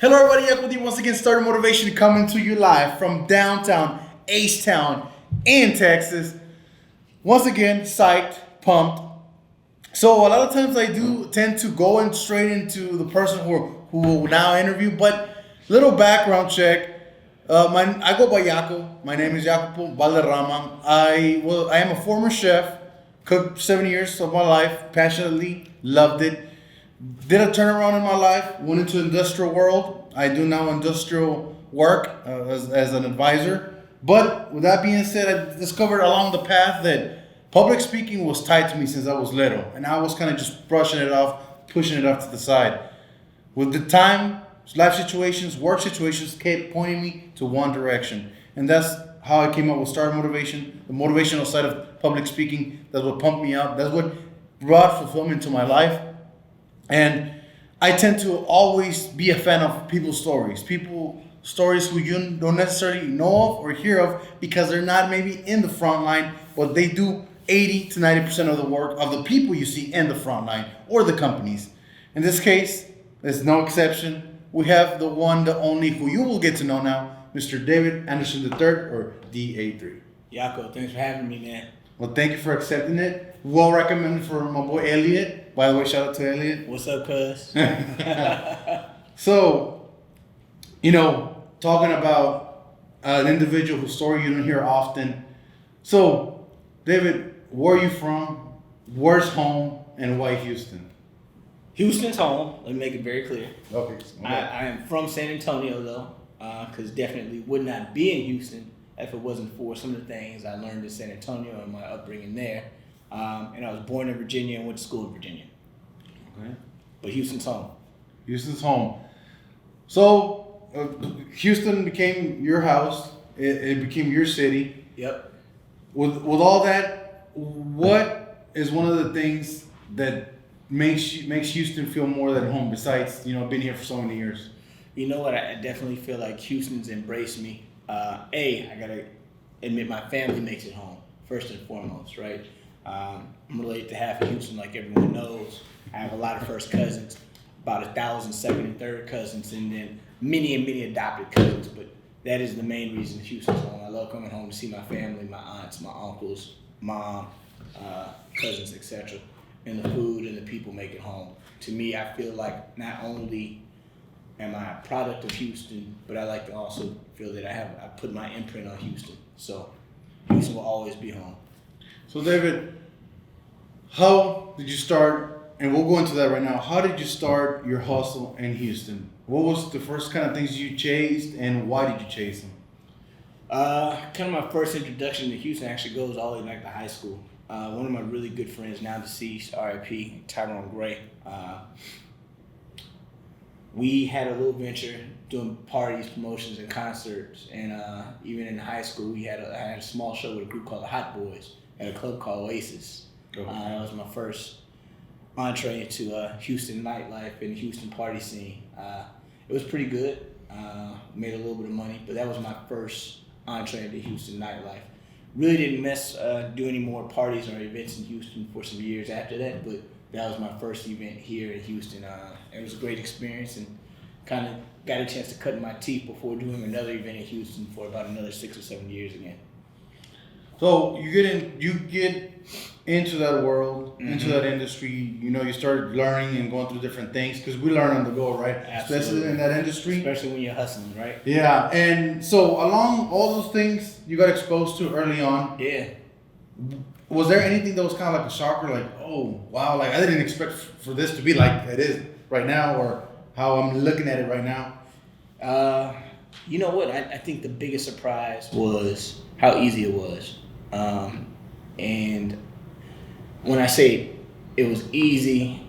Hello, everybody. Equity once again. Starter Motivation coming to you live from downtown H-Town in Texas. Once again, psyched, pumped. So a lot of times I do tend to go in straight into the person who will now interview. But little background check. I go by Jaco. My name is Jacopo Valderrama. I am a former chef. Cooked 7 years of my life passionately. Loved it. Did a turnaround in my life, went into industrial world. I do now industrial work as an advisor. But with that being said, I discovered along the path that public speaking was tied to me since I was little. And I was kind of just brushing it off, pushing it off to the side. With the time, life situations, work situations kept pointing me to one direction. And that's how I came up with Starter Motivation, the motivational side of public speaking. That's what pumped me up. That's what brought fulfillment to my life. And I tend to always be a fan of people's stories. Stories who you don't necessarily know of or hear of because they're not maybe in the front line, but they do 80 to 90% of the work of the people you see in the front line or the companies. In this case, there's no exception. We have the one, the only, who you will get to know now, Mr. David Anderson III, or DA3. Yako, thanks for having me, man. Well, thank you for accepting it. Well recommended for my boy Elliot. By the way, shout out to Elliot. What's up, cuz? So, talking about an individual whose story you don't hear often. So, David, where are you from? Where's home? And why Houston? Houston's home. Let me make it very clear. Okay. I am from San Antonio, though, because definitely would not be in Houston if it wasn't for some of the things I learned in San Antonio and my upbringing there. And I was born in Virginia and went to school in Virginia. Okay. But Houston's home. Houston's home. So, Houston became your house. It became your city. Yep. With all that, what is one of the things that makes Houston feel more than home? Besides, being here for so many years. You know what? I definitely feel like Houston's embraced me. I gotta admit my family makes it home first and foremost, right? I'm related to half of Houston, like everyone knows. I have a lot of first cousins, about 1,000 second and third cousins, and then many and many adopted cousins. But that is the main reason Houston's home. I love coming home to see my family, my aunts, my uncles, mom, cousins, etc. And the food and the people make it home. To me, I feel like not only am I a product of Houston, but I like to also feel that I put my imprint on Houston. So Houston will always be home. So David, how did you start? And we'll go into that right now. How did you start your hustle in Houston? What was the first kind of things you chased, and why did you chase them? Kind of my first introduction to Houston actually goes all the way back to high school. One of my really good friends, now deceased, R.I.P., Tyrone Gray. We had a little venture doing parties, promotions, and concerts. And even in high school, I had a small show with a group called the Hot Boys at a club called Oasis. Okay. That was my first entree into Houston nightlife and Houston party scene. It was pretty good. Made a little bit of money, but that was my first entree into Houston nightlife. Really didn't do any more parties or events in Houston for some years after that, but that was my first event here in Houston. It was a great experience and kind of got a chance to cut my teeth before doing another event in Houston for about another 6 or 7 years again. So you get into that world, into that industry. You started learning and going through different things because we learn on the go, right? Absolutely. Especially in that industry. Especially when you're hustling, right? Yeah, and so along all those things you got exposed to early on. Yeah. Was there anything that was kind of like a shocker, like, oh wow, like I didn't expect for this to be like it is right now, or how I'm looking at it right now? You know what? I think the biggest surprise was how easy it was. And when I say it was easy,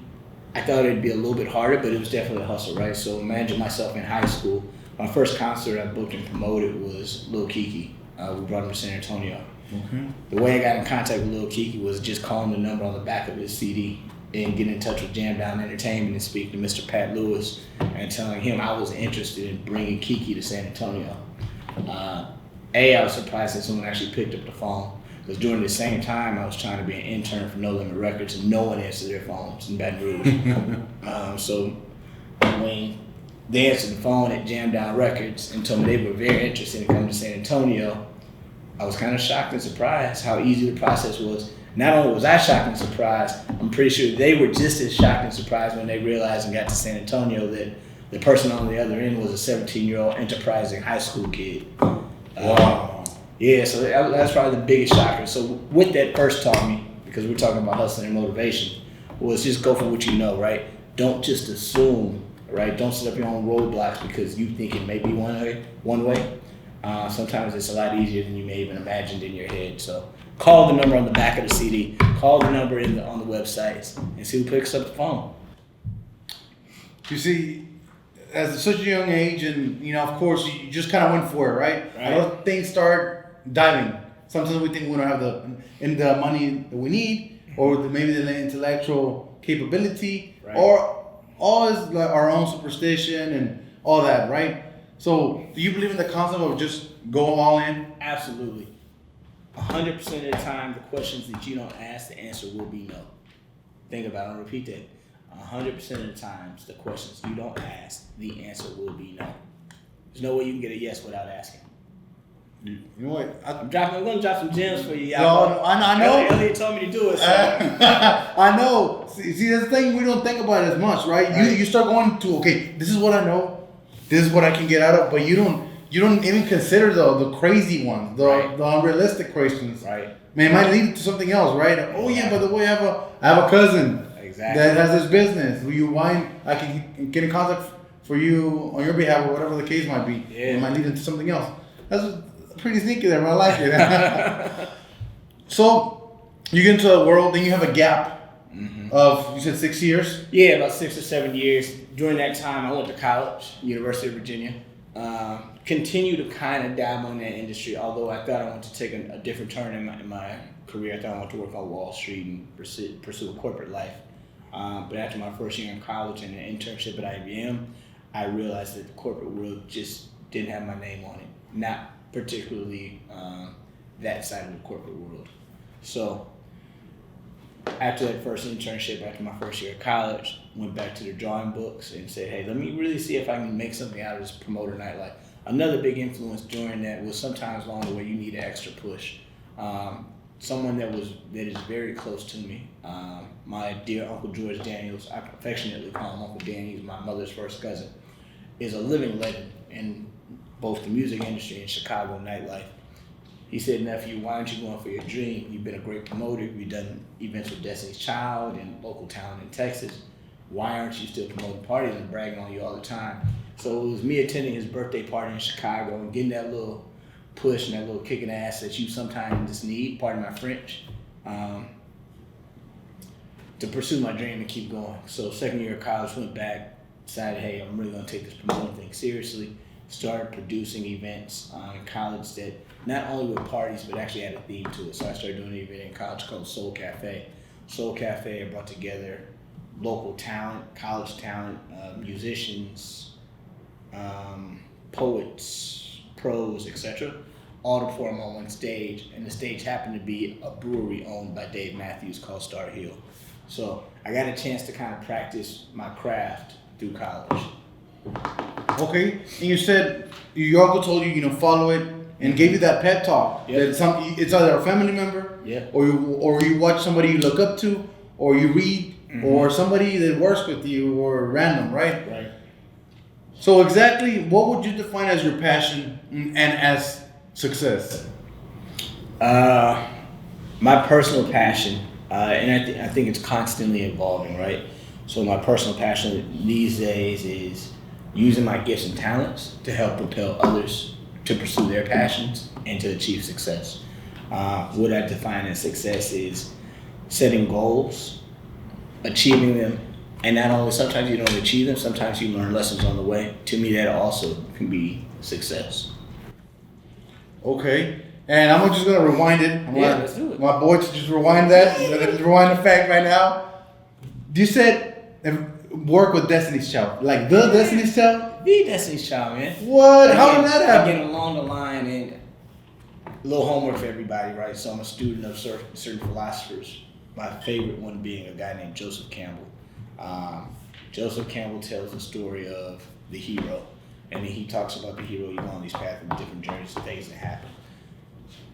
I thought it'd be a little bit harder, but it was definitely a hustle, right? So imagine myself in high school. My first concert I booked and promoted was Lil Kiki. We brought him to San Antonio. Okay. The way I got in contact with Lil Kiki was just calling the number on the back of his CD and getting in touch with Jam Down Entertainment and speaking to Mr. Pat Lewis and telling him I was interested in bringing Kiki to San Antonio. I was surprised that someone actually picked up the phone. Because during the same time, I was trying to be an intern for No Limit Records, and no one answered their phones in Baton Rouge. So when they answered the phone at Jam Down Records and told me they were very interested in coming to San Antonio. I was kind of shocked and surprised how easy the process was. Not only was I shocked and surprised, I'm pretty sure they were just as shocked and surprised when they realized and got to San Antonio that the person on the other end was a 17-year-old enterprising high school kid. Wow. Yeah, so that's probably the biggest shocker. So what that first taught me, because we're talking about hustling and motivation, was just go for what you know, right? Don't just assume, right? Don't set up your own roadblocks because you think it may be one way. Sometimes it's a lot easier than you may even imagined in your head. So call the number on the back of the CD, call the number on the websites, and see who picks up the phone. You see, at such a young age, and of course, you just kind of went for it, right? A lot of things start diving. Sometimes we think we don't have the money that we need, or maybe the intellectual capability, or all is like our own superstition and all that, right? So, do you believe in the concept of just go all in? Absolutely. 100% of the time, the questions that you don't ask, the answer will be no. Think about it. I'll repeat that. 100% of the times, the questions you don't ask, the answer will be no. There's no way you can get a yes without asking. You know what? I'm going to drop some gems for you. No, I know. Elliot told me to do it. So. I know. See, that's the thing, we don't think about it as much, right? You start going to, okay, this is what I know. This is what I can get out of, but you don't even consider the crazy ones, the unrealistic questions. Right. Man, it might lead to something else, right? Oh yeah, by the way, I have a cousin that has this business. Will you mind? I can get in contact for you on your behalf, or whatever the case might be. Yeah. It might lead into something else. That's pretty sneaky there, but I like it. So you get into the world, then you have a gap of, you said 6 years? Yeah, about 6 or 7 years. During that time, I went to college, University of Virginia. Continue to kind of dabble in that industry, although I thought I wanted to take a different turn in my career. I thought I wanted to work on Wall Street and pursue a corporate life. But after my first year in college and an internship at IBM, I realized that the corporate world just didn't have my name on it. Not particularly that side of the corporate world. So after that first internship, after my first year of college, went back to the drawing books and said, hey, let me really see if I can make something out of this promoter nightlife. Another big influence during that was sometimes along the way you need an extra push. Someone that is very close to me, my dear Uncle George Daniels, I affectionately call him Uncle Danny, he's my mother's first cousin, is a living legend in both the music industry and Chicago nightlife. He said, nephew, why aren't you going for your dream? You've been a great promoter. You've done events with Destiny's Child and local talent in Texas. Why aren't you still promoting parties and bragging on you all the time? So it was me attending his birthday party in Chicago and getting that little push and that little kick in the ass that you sometimes just need, pardon my French, to pursue my dream and keep going. So second year of college, went back, decided, hey, I'm really going to take this promoting thing seriously. Started producing events in college that not only with parties, but actually had a theme to it. So I started doing an event in college called Soul Cafe. Soul Cafe brought together local talent, college talent, musicians, poets, pros, etc., all to perform on one stage. And the stage happened to be a brewery owned by Dave Matthews called Star Hill. So I got a chance to kind of practice my craft through college. Okay, and you said your uncle told you, follow it, and gave you that pep talk. Yep. That it's either a family member, or you watch somebody you look up to, or you read, or somebody that works with you, or random, right? Right. So exactly, what would you define as your passion and as success? My personal passion, and I think it's constantly evolving, right? So my personal passion these days is using my gifts and talents to help propel others to pursue their passions and to achieve success. What I define as success is setting goals, achieving them, and not only sometimes you don't achieve them, sometimes you learn lessons on the way. To me, that also can be success. Okay, and I'm just gonna rewind it. Let's do it. My boy to just rewind that. Just rewind the fact right now. You said work with Destiny's Child, like the Destiny's Child. The Destiny's Child, man. What? How did that happen? Again, along the line, and a little homework for everybody, right? So I'm a student of certain philosophers. My favorite one being a guy named Joseph Campbell. Joseph Campbell tells the story of the hero. And then he talks about the hero, you go on these paths and different journeys and things that happen.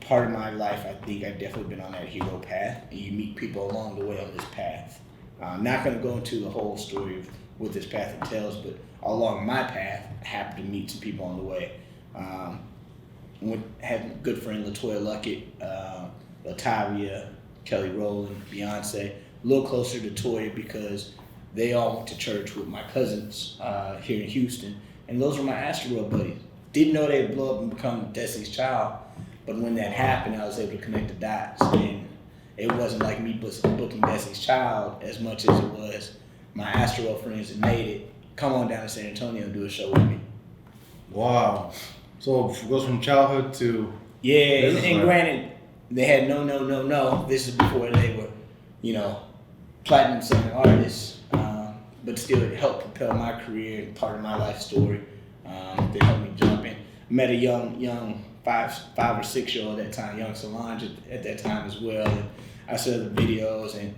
Part of my life, I think I've definitely been on that hero path, and you meet people along the way on this path. I'm not going to go into the whole story of what this path entails, but along my path, I happened to meet some people on the way. Had a good friend, LaToya Luckett, Latavia, Kelly Rowland, Beyonce, a little closer to Toya because they all went to church with my cousins here in Houston, and those were my asteroid buddies. Didn't know they'd blow up and become Destiny's Child, but when that happened, I was able to connect the dots, and it wasn't like me booking Destiny's Child as much as it was my asteroid friends that made it. Come on down to San Antonio and do a show with me. Wow. So it goes from childhood to... Yeah, and granted, they had no. This is before they were, platinum selling artists, but still it helped propel my career and part of my life story. They helped me jump in. Met a young 5 or 6 year old at that time, young Solange at that time as well. And I saw the videos, and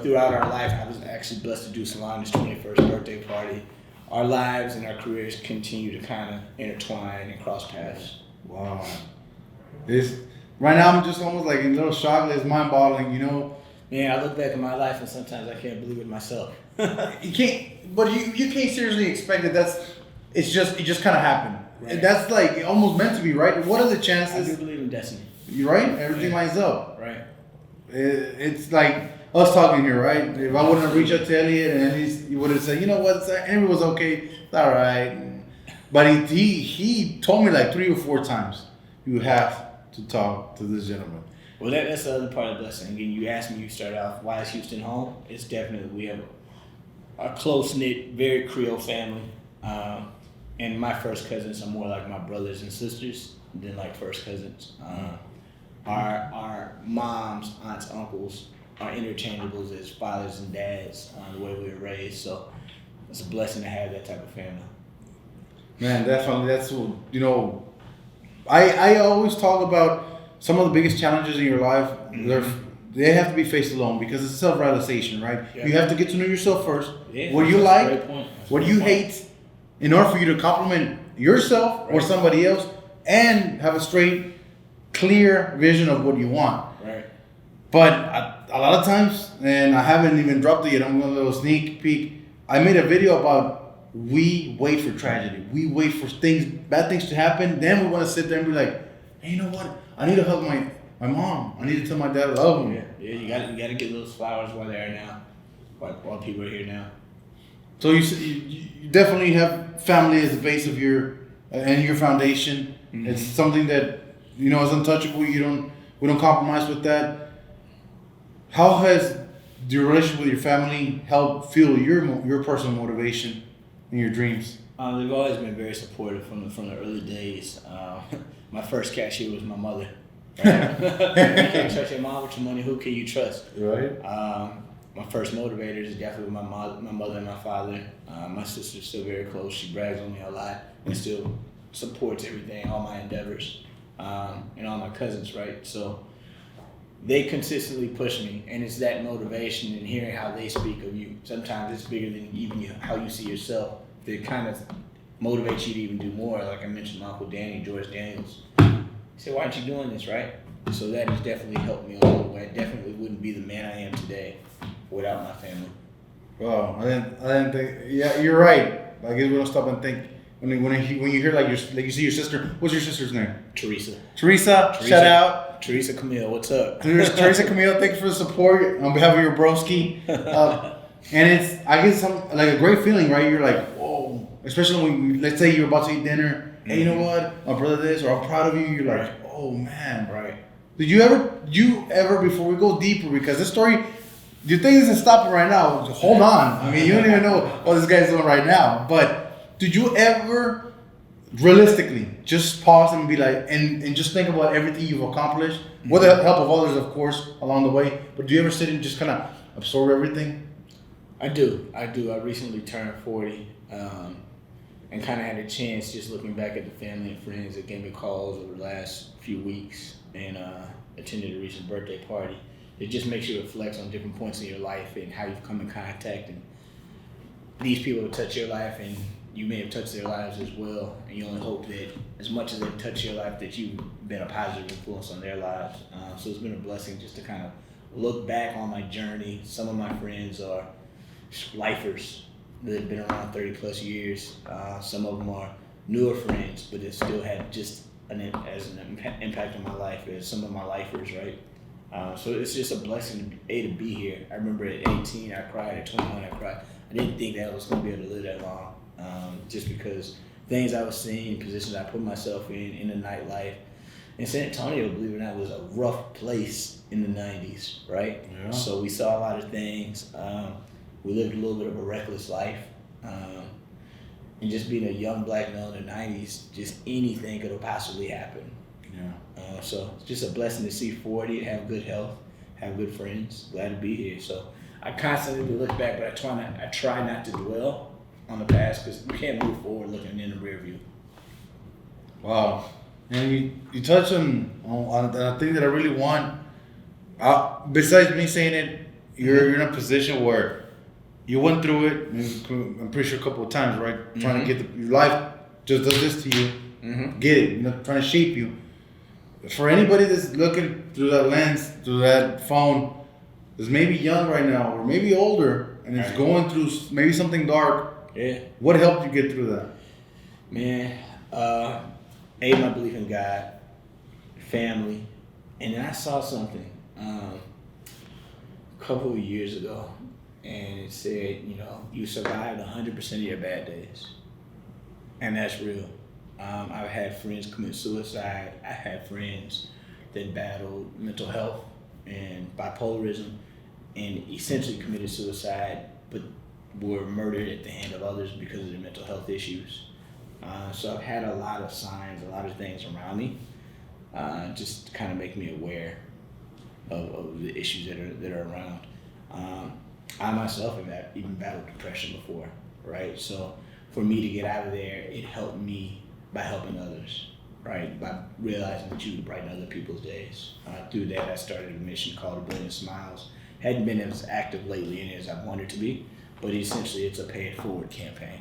throughout our life, I was actually blessed to do Solange's 21st birthday party. Our lives and our careers continue to kind of intertwine and cross paths. Wow. Right now, I'm just almost like in a little shock. It's mind-boggling, Yeah, I look back at my life and sometimes I can't believe it myself. You can't, but you can't seriously expect that. It just kind of happened. Right. That's like almost meant to be, right? What are the chances? I do believe in destiny. You're right. Everything lines up. Right. It's like us talking here, right? If I wouldn't have reached out to Elliot and he would have said, you know what, Henry was okay, it's all right. But he told me like 3 or 4 times, you have to talk to this gentleman. Well, that's the other part of the blessing. Again, you asked me, you started off, why is Houston home? It's definitely, we have a close-knit, very Creole family. And my first cousins are more like my brothers and sisters than like first cousins. Our moms, aunts, uncles are interchangeables as fathers and dads, the way we were raised. So it's a blessing to have that type of family. Man, definitely. That's what, I always talk about some of the biggest challenges in your life. They have to be faced alone because it's self-realization, right? Yeah. You have to get to know yourself first. Yeah, what you like, what you hate, in order for you to compliment yourself or somebody else, and have a straight, clear vision of what you want. Right. But a lot of times, and I haven't even dropped it yet, I'm going to a little sneak peek. I made a video about we wait for tragedy. We wait for bad things to happen. Then we want to sit there and be like, hey, you know what? I need to hug my mom. I need to tell my dad I love him. Yeah, you got to get those flowers while they're now, while people are here now. So you definitely have family as the base of your foundation. Mm-hmm. It's something that is untouchable. We don't compromise with that. How has your relationship with your family helped fuel your personal motivation and your dreams? They've always been very supportive from the early days. My first cashier was my mother. Right? You can't trust your mom with your money. Who can you trust? Right. My first motivators is definitely my mother and my father. My sister's still very close. She brags on me a lot and still supports everything, all my endeavors, and all my cousins, right? So they consistently push me, and it's that motivation and hearing how they speak of you. Sometimes it's bigger than even how you see yourself. That kind of motivates you to even do more. Like I mentioned, my Uncle Danny, George Daniels. He said, why aren't you doing this, right? So that has definitely helped me along the way. I definitely wouldn't be the man I am today without my family. Wow, I didn't think. Yeah, you're right. I guess we don't stop and think when you hear like you see your sister. What's your sister's name? Teresa. Shout out. Teresa Camille, what's up? Teresa Camille, thank you for the support on behalf of your broski. And I guess like a great feeling, right? You're like, whoa. Especially when let's say you're about to eat dinner. Mm-hmm. Hey, you know what? My brother this, or I'm proud of you. You're like, oh man. Right. Did you ever before we go deeper, because this story, your thing isn't stopping right now. Hold on. I mean, you don't even know what this guy's doing right now. But did you ever realistically just pause and be like, and just think about everything you've accomplished, with the help of others, of course, along the way? But do you ever sit and just kind of absorb everything? I do. I recently turned 40, and kind of had a chance just looking back at the family and friends that gave me calls over the last few weeks, and attended a recent birthday party. It just makes you reflect on different points in your life and how you've come in contact, and these people touch your life, and you may have touched their lives as well, and you only hope that as much as they've touched your life, that you've been a positive influence on their lives. So it's been a blessing just to kind of look back on my journey. Some of my friends are lifers that have been around 30 plus years. Some of them are newer friends, but it still had just an impact on my life as some of my lifers, right? So it's just a blessing to be here. I remember at 18 I cried, at 21 I cried. I didn't think that I was going to be able to live that long, just because things I was seeing, positions I put myself in the nightlife. And San Antonio, believe it or not, was a rough place in the 90s, right? Yeah. So we saw a lot of things. We lived a little bit of a reckless life. And just being a young black male in the 90s, just anything could have possibly happened. Yeah. So it's just a blessing to see 40, have good health, have good friends. Glad to be here. So I constantly look back, but I try not to dwell on the past, because you can't move forward looking in the rear view. Wow. And you touch on a thing that I really want. Besides me saying it, you're in a position where you went through it, I'm pretty sure a couple of times, right? Mm-hmm. Trying to get your life just does this to you. Mm-hmm. Get it, trying to shape you. For anybody that's looking through that lens, through that phone, is maybe young right now or maybe older and is going through maybe something dark. Yeah. What helped you get through that? Man, my belief in God, family, and then I saw something a couple of years ago, and it said, you survived 100% of your bad days, and that's real. I've had friends commit suicide. I had friends that battled mental health and bipolarism, and essentially committed suicide, but were murdered at the hand of others because of their mental health issues. So I've had a lot of signs, a lot of things around me, just to kind of make me aware of the issues that are around. I myself have even battled depression before, right? So for me to get out of there, it helped me by helping others, right? By realizing that you can brighten other people's days. Through that, I started a mission called A Billion Smiles. Hadn't been as active lately in it as I wanted to be, but essentially it's a pay it forward campaign.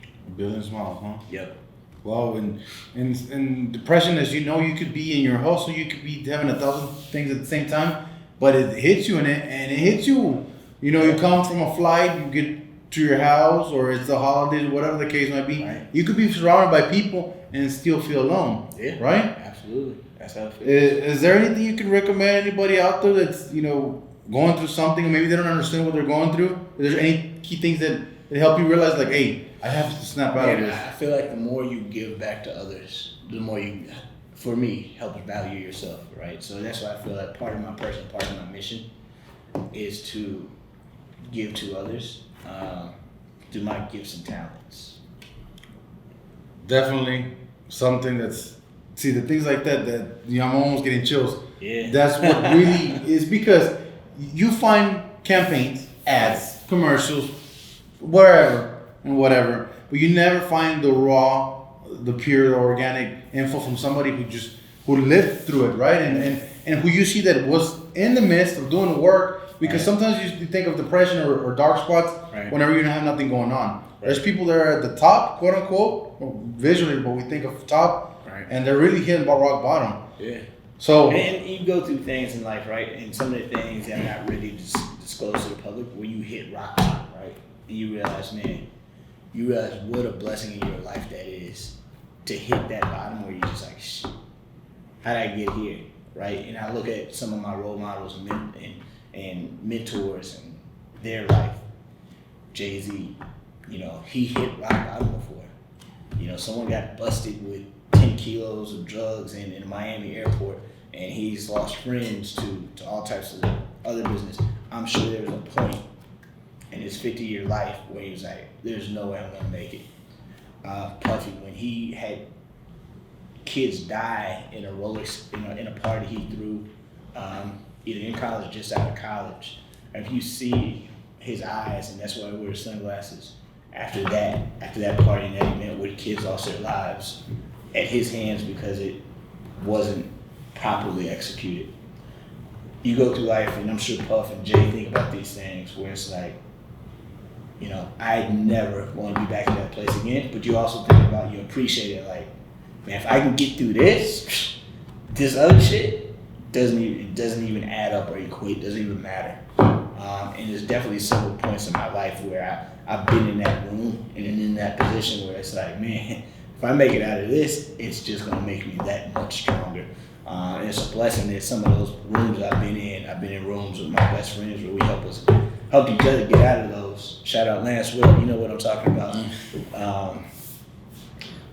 A Billion Smiles, huh? Yep. Well, in depression, as you know, you could be in your hustle, you could be having 1,000 things at the same time, but it hits you and it hits you. You come from a flight, you get to your house, or it's the holidays, whatever the case might be. Right. You could be surrounded by people and still feel alone. Yeah. Right? Absolutely. That's how it feels. Is there anything you can recommend anybody out there that's, going through something, and maybe they don't understand what they're going through? Is there any key things that help you realize, like, hey, I have to snap out of this? I feel like the more you give back to others, the more you, for me, helps value yourself, right? So that's why I feel like part of my mission is to give to others through my gifts and talents. Definitely something the things like that I'm almost getting chills. Yeah. That's what really is, because you find campaigns, ads, commercials, wherever and whatever, but you never find the raw, the pure, the organic info from somebody who lived through it, right? And who you see that was in the midst of doing the work, because sometimes you think of depression or dark spots whenever you don't have nothing going on. Right. There's people that are at the top, quote unquote, visually, but we think of top, and they're really hitting rock bottom. Yeah. So, and you go through things in life, right? And some of the things that are not really disclosed to the public, where you hit rock bottom, right? And you realize what a blessing in your life that is, to hit that bottom where you're just like, how did I get here, right? And I look at some of my role models and mentors and their life. Jay-Z, he hit rock bottom before. Someone got busted with 10 kilos of drugs in a Miami airport, and he's lost friends to all types of other business. I'm sure there was a point in his 50-year life where he was like, there's no way I'm going to make it. Puffy, when he had kids die in a party he threw, either in college or just out of college, if you see his eyes, and that's why he wears sunglasses, after that party and that event where the kids lost their lives at his hands because it wasn't properly executed. You go through life, and I'm sure Puff and Jay think about these things where it's like, you know, I never want to be back in that place again. But you also think about, you appreciate it, like, man, if I can get through this other shit doesn't even add up or equate, doesn't even matter. And there's definitely several points in my life where I've been in that room and in that position where it's like, man, if I make it out of this, it's just gonna make me that much stronger. And it's a blessing that some of those rooms I've been in rooms with my best friends where we helped each other get out of those. Shout out Lance Will, you know what I'm talking about.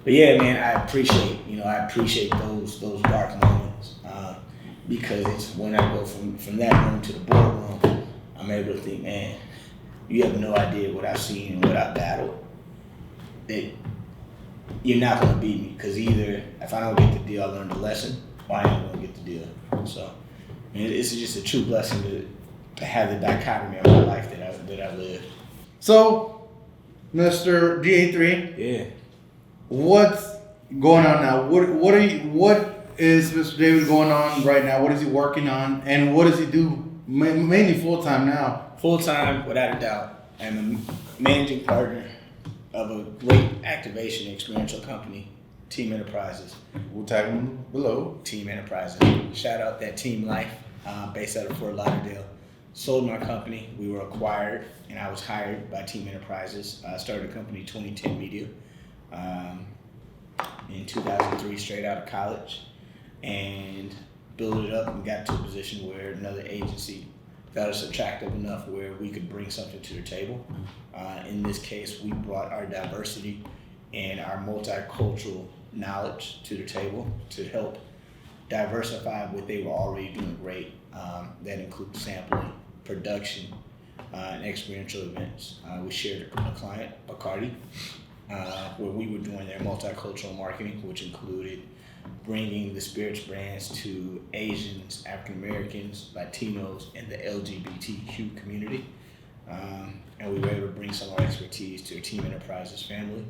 But yeah, man, I appreciate those dark moments because it's when I go from that room to the boardroom, I'm able to think, man, you have no idea what I've seen and what I've battled. That you're not gonna beat me, because either if I don't get the deal, I learned the lesson, or I ain't gonna get the deal. So, I mean, it's just a true blessing to have the dichotomy of my life that I live. So, Mr. DA3, Yeah. what's going on now? What is Mr. David going on right now? What is he working on, and what does he do mainly full time now? Full time, without a doubt. I'm a managing partner of a great activation experiential company, Team Enterprises. We'll tag him below. Team Enterprises. Shout out that Team Life, based out of Fort Lauderdale. Sold my company. We were acquired, and I was hired by Team Enterprises. I started a company 2010 Media in 2003, straight out of college, and built it up and got to a position where another agency felt us attractive enough where we could bring something to the table. In this case, we brought our diversity and our multicultural knowledge to the table to help diversify what they were already doing great. That includes sampling, production, and experiential events. We shared a client, Bacardi, where we were doing their multicultural marketing, which included bringing the spirits brands to Asians, African Americans, Latinos, and the LGBTQ community. And we were able to bring some of our expertise to Team Enterprises family.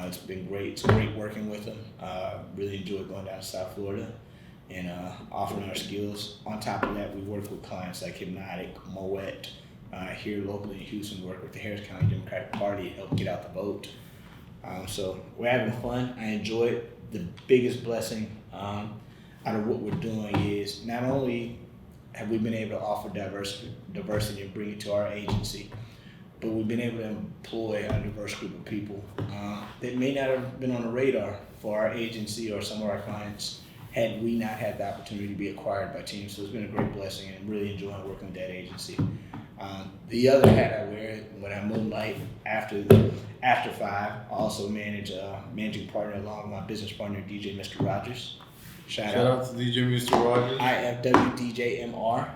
It's been great. It's great working with them. Really enjoyed going down to South Florida and offering our skills. On top of that, we work with clients like Hypnotic, Moet. Here locally in Houston, we work with the Harris County Democratic Party to help get out the vote. So we're having fun. I enjoy it. The biggest blessing out of what we're doing is not only have we been able to offer diversity and bring it to our agency, but we've been able to employ a diverse group of people that may not have been on the radar for our agency or some of our clients had we not had the opportunity to be acquired by Team. So it's been a great blessing, and I'm really enjoying working with that agency. The other hat I wear when I moonlight after 5, I also managing partner along with my business partner, DJ Mr. Rogers. Shout out to DJ Mr. Rogers. IFW DJ MR.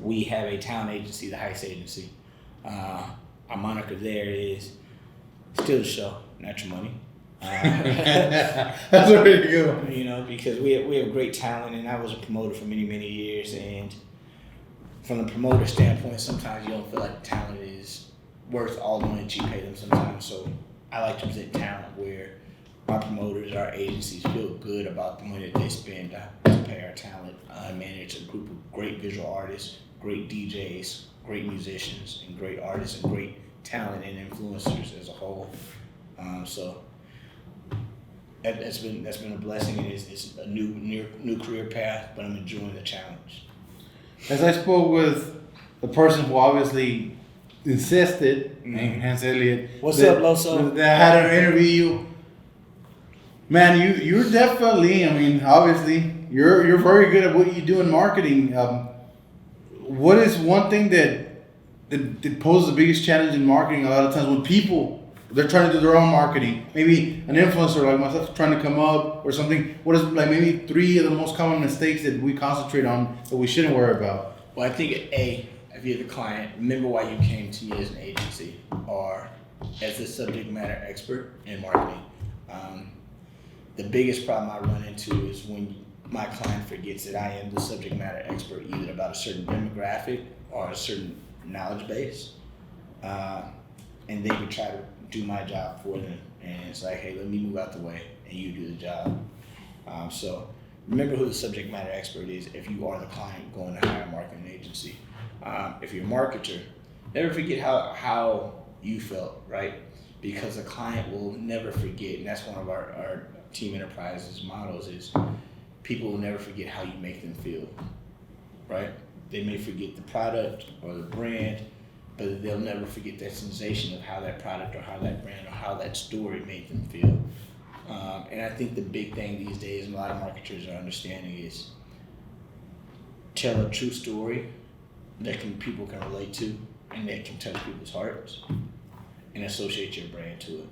We have a talent agency, the Heist Agency. Our moniker there is Still the Show, Not Your Money. That's where to go. You know, because we have great talent, and I was a promoter for many, many years. And from the promoter standpoint, sometimes you don't feel like the talent is worth all the money that you pay them sometimes. So I like to present talent where our promoters, our agencies feel good about the money that they spend to pay our talent. I manage a group of great visual artists, great DJs, great musicians, and great artists, and great talent and influencers as a whole. So that's been a blessing, and it's a new career path, but I'm enjoying the challenge. As I spoke with the person who obviously insisted, hence Elliot. What's up, Loso? That had to interview you. Man, you're definitely, I mean, obviously, you're very good at what you do in marketing. What is one thing that poses the biggest challenge in marketing a lot of times when people, they're trying to do their own marketing? Maybe an influencer like myself trying to come up or something. What is like maybe 3 of the most common mistakes that we concentrate on that we shouldn't worry about? Well, I think if you're the client, remember why you came to me as an agency or as a subject matter expert in marketing. The biggest problem I run into is when my client forgets that I am the subject matter expert either about a certain demographic or a certain knowledge base. And they would try to do my job for them. And it's like, hey, let me move out the way and you do the job. So remember who the subject matter expert is if you are the client going to hire a marketing agency. If you're a marketer, Never forget how you felt, right? Because a client will never forget, and that's one of our team enterprises mottos is people will never forget how you make them feel, right? They may forget the product or the brand, but they'll never forget that sensation of how that product or how that brand or how that story made them feel. And I think the big thing these days, and a lot of marketers are understanding, is tell a true story that people can relate to and that can touch people's hearts and associate your brand to it.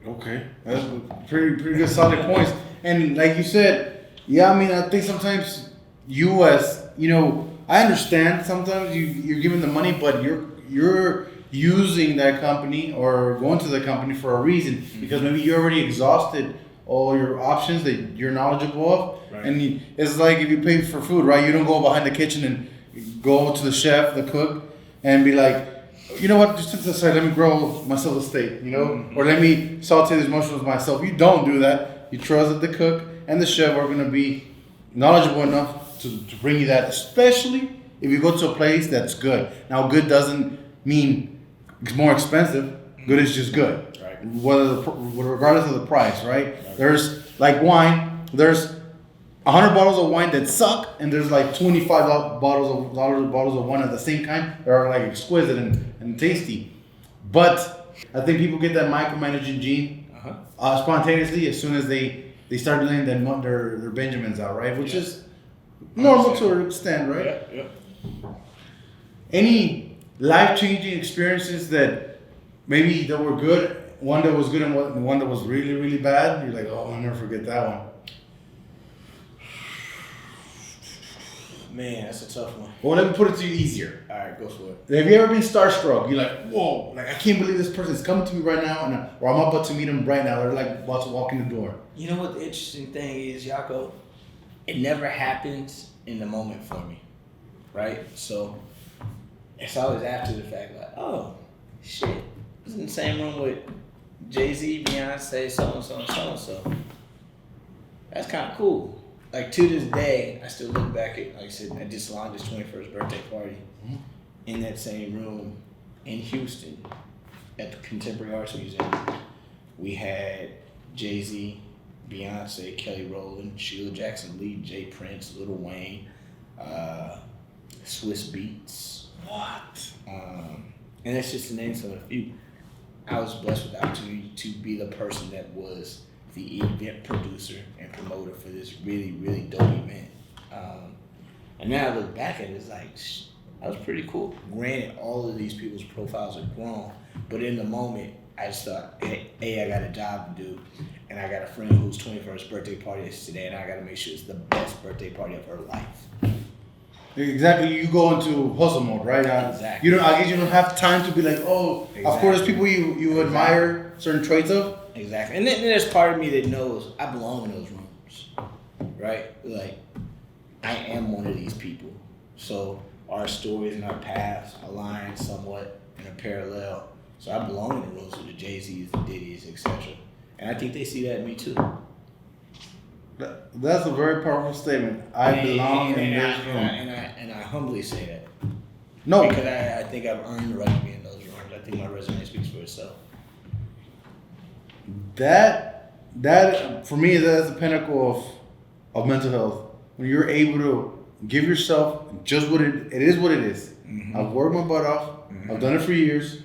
Okay, that's pretty good, solid points. And like you said, yeah, I mean, I think sometimes I understand sometimes you're giving the money, but you're using that company or going to the company for a reason because maybe you already exhausted all your options that you're knowledgeable of. Right. And it's like if you pay for food, right? You don't go behind the kitchen and go to the chef, the cook, and be like, you know what, just to the side, let me grill myself a steak, or let me saute these mushrooms myself. You don't do that. You trust that the cook and the chef are going to be knowledgeable enough to bring you that, especially if you go to a place that's good. Now, good doesn't mean it's more expensive. Good is just good, right? Regardless of the price, right? There's like wine. There's 100 bottles of wine that suck, and there's like 25 bottles of wine of the same kind that are like exquisite and tasty. But I think people get that micromanaging gene spontaneously as soon as they start letting their Benjamins out, right? Which is normal to an extent, right? Yeah. Any life-changing experiences that maybe that were good, one that was good and one that was really, really bad? You're like, oh, I'll never forget that one. Man, that's a tough one. Well, let me put it to you easier. All right, go for it. Have you ever been starstruck? You're like, whoa, like I can't believe this person's coming to me right now, or I'm about to meet them right now. They're like about to walk in the door. You know what the interesting thing is, Yako? It never happens in the moment for me, right? So it's always after the fact, like, oh, shit, I was in the same room with Jay-Z, Beyonce, so-and-so, and so-and-so. That's kind of cool. Like, to this day, I still look back at, like I said, I did Solange's 21st birthday party in that same room in Houston at the Contemporary Arts Museum. We had Jay-Z, Beyonce, Kelly Rowland, Sheila Jackson Lee, Jay Prince, Lil Wayne, Swiss Beats. What? And that's just to name some of a few. I was blessed with the opportunity to be the person that was the event producer and promoter for this really, really dope event. And now I look back at it, it's like, that was pretty cool. Granted, all of these people's profiles are grown, but in the moment, I just thought, hey, I got a job to do, and I got a friend whose 21st birthday party is today, and I got to make sure it's the best birthday party of her life. Exactly, you go into hustle mode, right? Exactly. I guess you don't have time to be like, oh, exactly. Of course, people you admire certain traits of. Exactly, and then there's part of me that knows I belong in those rooms, right? Like, I am one of these people. So our stories and our paths align somewhat in a parallel. So I belong in the rooms with the Jay-Z's, the Diddy's, etc. And I think they see that in me too. That's a very powerful statement. I belong in this room. And I humbly say that. No. Because I think I've earned the right to be in those rooms. I think my resume speaks for itself. That for me, that's the pinnacle of mental health. When you're able to give yourself just what it is what it is. Mm-hmm. I've worked my butt off. Mm-hmm. I've done it for years.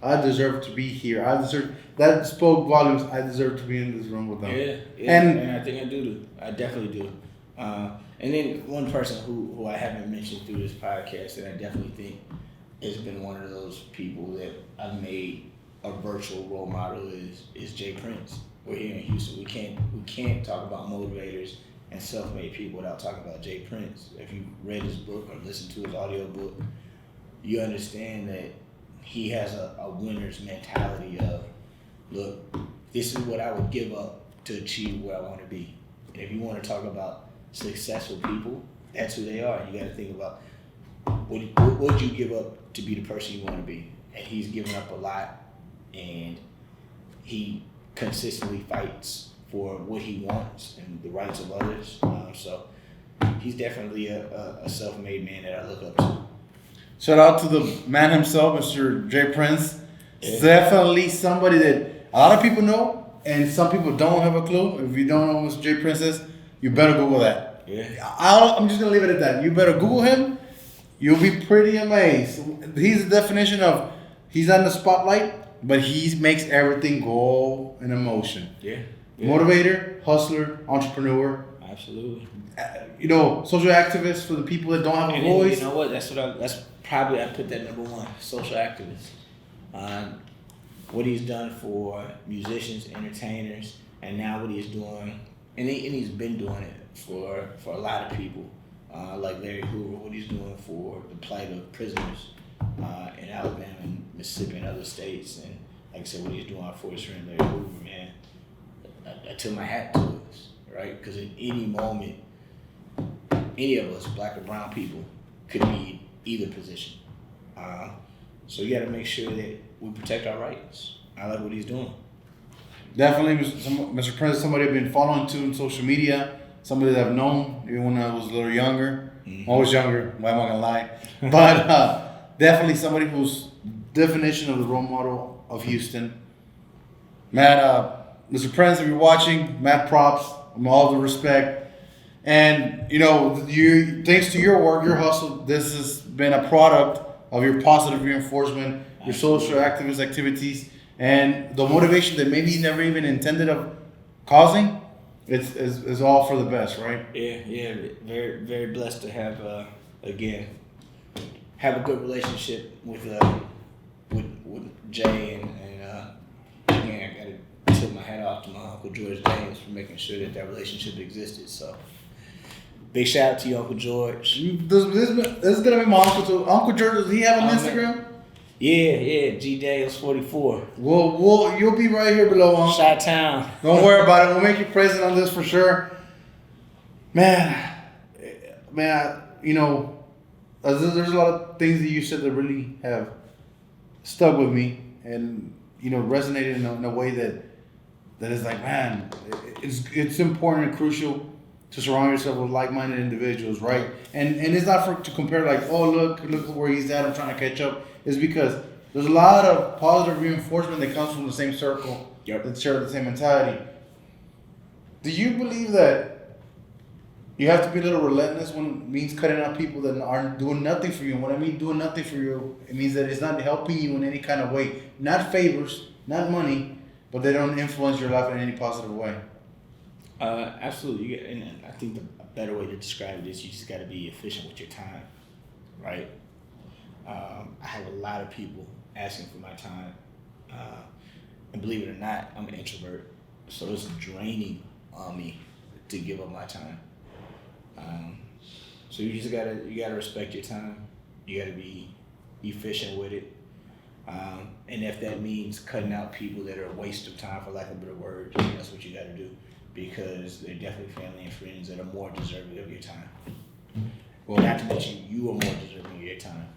I deserve to be here. That spoke volumes. I deserve to be in this room with them. Yeah, and I think I do. I definitely do. And then one person who I haven't mentioned through this podcast that I definitely think has been one of those people that I've made a virtual role model is Jay Prince. We're here in Houston. We can't talk about motivators and self-made people without talking about Jay Prince. If you read his book or listened to his audio book, you understand that he has a winner's mentality of, look, this is what I would give up to achieve where I want to be. And if you want to talk about successful people, that's who they are. You got to think about what would you give up to be the person you want to be. And he's given up a lot, and he consistently fights for what he wants and the rights of others. So he's definitely a self-made man that I look up to. Shout out to the man himself, Mr. J Prince. Yeah. Definitely somebody that a lot of people know, and some people don't have a clue. If you don't know who Mr. J Prince is, you better Google that. Yeah. I'm just gonna leave it at that. You better Google him. You'll be pretty amazed. He's the definition of he's on the spotlight, but he makes everything go in emotion. Yeah. Motivator, hustler, entrepreneur. Absolutely. Social activist for the people that don't have a And voice. you know what? That's probably I put that number one. Social activist. What he's done for musicians, entertainers, and now what he's doing, and he's been doing it for a lot of people, like Larry Hoover. What he's doing for the plight of prisoners in Alabama and Mississippi and other states, and like I said, what he's doing for his friend Larry Hoover, man. I tip my hat to us, right? Because in any moment, any of us, black or brown people, could be either position. So you got to make sure that we protect our rights. I like what he's doing. Definitely, Mr. Prince, somebody I've been following too on social media, somebody that I've known even when I was a little younger. Mm-hmm. I was younger, why am I gonna lie? But definitely somebody who's definition of the role model of Houston. Man, Mr. Prince, if you're watching, mad props, all the respect. And thanks to your work, your hustle, this has been a product of your positive reinforcement, your social activist activities, and the motivation that maybe you never even intended of causing. It's all for the best, right? Yeah. Very, very blessed to have have a good relationship with Jay and again, I gotta tip my hat off to my Uncle George James for making sure that relationship existed. So big shout out to you, Uncle George. This is gonna be my uncle too. Uncle George, does he have an Instagram? Yeah, G Daniels 44. You'll be right here below, Uncle. Shot Town. Don't worry about it. We'll make you present on this for sure. Man, there's a lot of things that you said that really have stuck with me and resonated in a way that is like, man, it's important and crucial to surround yourself with like-minded individuals, right? And it's not to compare like, oh look where he's at, I'm trying to catch up. It's because there's a lot of positive reinforcement that comes from the same circle that share the same mentality. Do you believe that you have to be a little relentless when it means cutting out people that aren't doing nothing for you? And when I mean doing nothing for you, it means that it's not helping you in any kind of way. Not favors, not money, but they don't influence your life in any positive way. Absolutely. And I think a better way to describe it is you just got to be efficient with your time, right? I have a lot of people asking for my time. And believe it or not, I'm an introvert. So it's draining on me to give up my time. So you gotta respect your time. You gotta be efficient with it. And if that means cutting out people that are a waste of time, for lack of a better word, that's what you gotta do. Because they're definitely family and friends that are more deserving of your time. Well, not to mention you are more deserving of your time.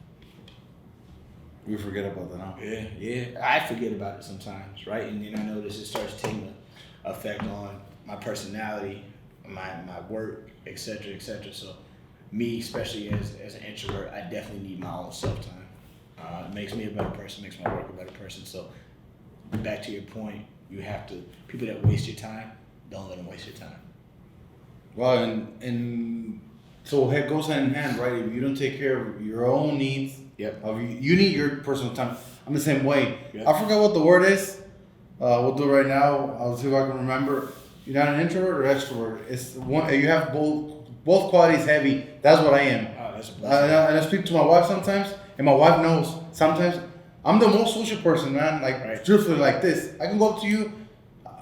We forget about that now. Yeah. I forget about it sometimes, right? And then I notice it starts taking an effect on my personality, my work, etc. So me, especially as an introvert, I definitely need my own self-time. It makes me a better person, makes my work a better person. So back to your point, you have to, people that waste your time, don't let them waste your time. Well, and so it goes hand in hand, right? If you don't take care of your own needs, you need your personal time. I'm the same way. Yep. I forgot what the word is. We'll do it right now. I'll see if I can remember. You're not an introvert or extrovert. It's one. You have both qualities heavy. That's what I am. Oh, that's a blessing. And I speak to my wife sometimes, and my wife knows. Sometimes I'm the most social person, man. Like truthfully, like this. I can go up to you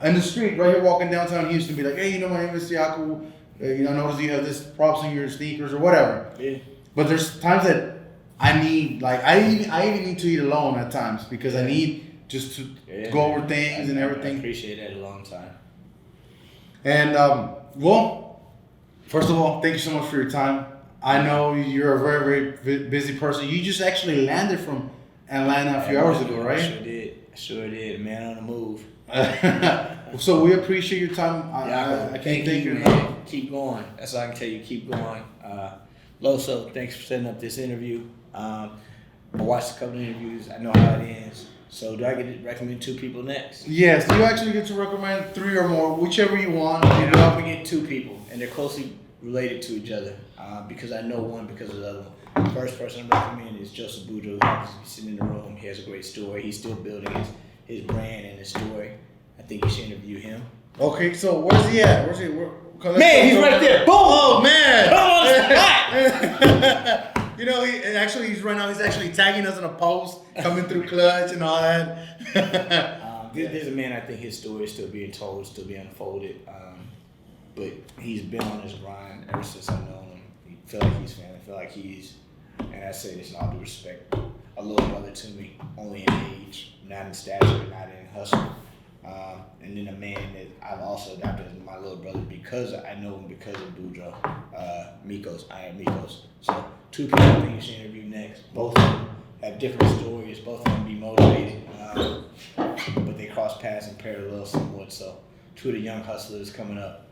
in the street right here, walking downtown Houston, and be like, "Hey, my name is Yaku. I notice you have this props in your sneakers or whatever." Yeah. But there's times that I need, like, I even need to eat alone at times because I need just to go over things and everything. I appreciate that a long time. And, well, first of all, thank you so much for your time. I know you're a very, very busy person. You just actually landed from Atlanta a few hours ago, right? I sure did. Man on the move. So we appreciate your time. I can't thank you enough. Keep going. That's all I can tell you. Keep going. Loso, thanks for setting up this interview. I watched a couple of interviews. I know how it ends. So do I get to recommend 2 people next? Yes, you actually get to recommend 3 or more, whichever you want. And I'm going to get 2 people, and they're closely related to each other because I know one because of the other one. The first person I recommend is Joseph Boudreaux. He happens to be sitting in the room. He has a great story. He's still building his brand and his story. I think you should interview him. Okay, so where's he at? Man, he's right there. Boom! Oh, man! Boom! You know, he's right now, he's actually tagging us in a post, coming through Clutch and all that. There's a man, I think his story is still being told, still being unfolded. But he's been on his grind ever since I've known him. I feel like he's family. I feel like he's, and I say this in all due respect, a little brother to me, only in age, not in stature, not in hustle. And then a man that I've also adopted as my little brother because I know him because of Boudreaux, I am Mikos. So 2 people I think you should interview next. Both of them have different stories. Both of them be motivated, but they cross paths and parallel somewhat. So 2 of the young hustlers coming up.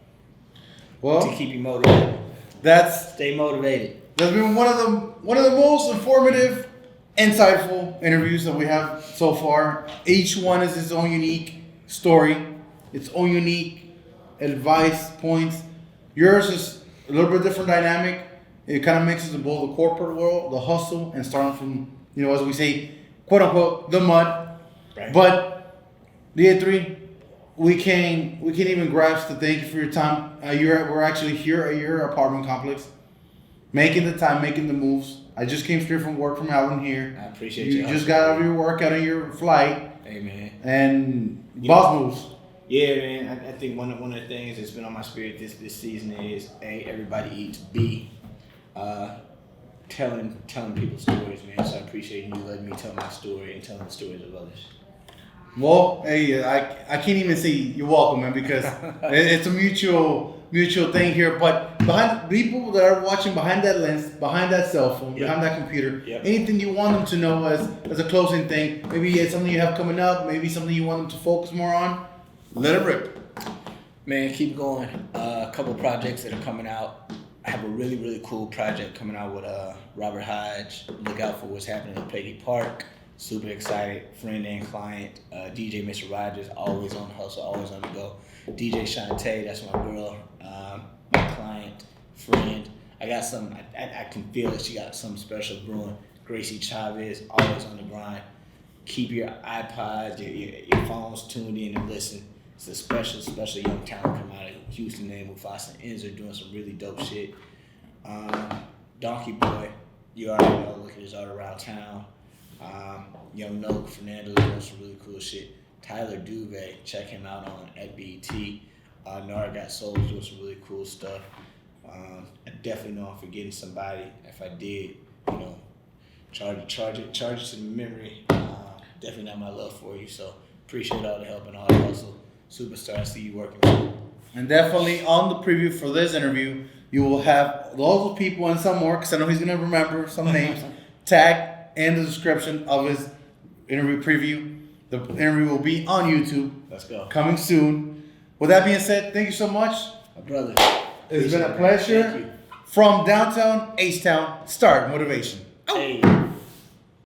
Well, to keep you motivated. Stay motivated. That's been one of the most informative, insightful interviews that we have so far. Each one is its own unique story, its own unique advice points. Yours is a little bit different dynamic. It kind of mixes in both the corporate world, the hustle, and starting from, as we say, quote unquote, the mud. Right. But the A3, we can't even grasp to thank you for your time. We're actually here at your apartment complex, making the time, making the moves. I just came straight from work from Alvin here. I appreciate you. You just got out of your work, out of your flight. Hey, man. And boss moves. Yeah, man. I think one of the things that's been on my spirit this season is A, everybody eats. B, telling people's stories, man. So I appreciate you letting me tell my story and telling the stories of others. Well, hey, I can't even say you're welcome, man, because it's a mutual thing here. But behind people that are watching behind that lens, behind that cell phone, behind that computer, anything you want them to know as a closing thing, maybe it's something you have coming up, maybe something you want them to focus more on, let it rip. Man, keep going. A couple projects that are coming out. I have a really, really cool project coming out with Robert Hodge. Look out for what's happening at Peggy Park. Super excited, friend and client. DJ Mr. Rogers, always on the hustle, always on the go. DJ Shantae, that's my girl, my client, friend. I got some, I can feel that she got something special brewing. Gracie Chavez, always on the grind. Keep your iPods, your phones tuned in and listen. It's a special young talent coming out of Houston named Mufasa Enzer doing some really dope shit. Donkey Boy, you already know, look at his art around town. Young Noak Fernando doing some really cool shit. Tyler Duve, check him out at BET. Nara Got Souls doing some really cool stuff. I definitely know I'm forgetting somebody. If I did, charge it to the memory. Definitely not my love for you. So appreciate all the help and all the hustle. Superstar, I see you working. And definitely on the preview for this interview, you will have those people and some more, because I know he's gonna remember some names, tagged in the description of his interview preview. The interview will be on YouTube. Let's go. Coming soon. With that being said, thank you so much. My brother. It's been a pleasure. From downtown, H-Town, Start Motivation. Hey.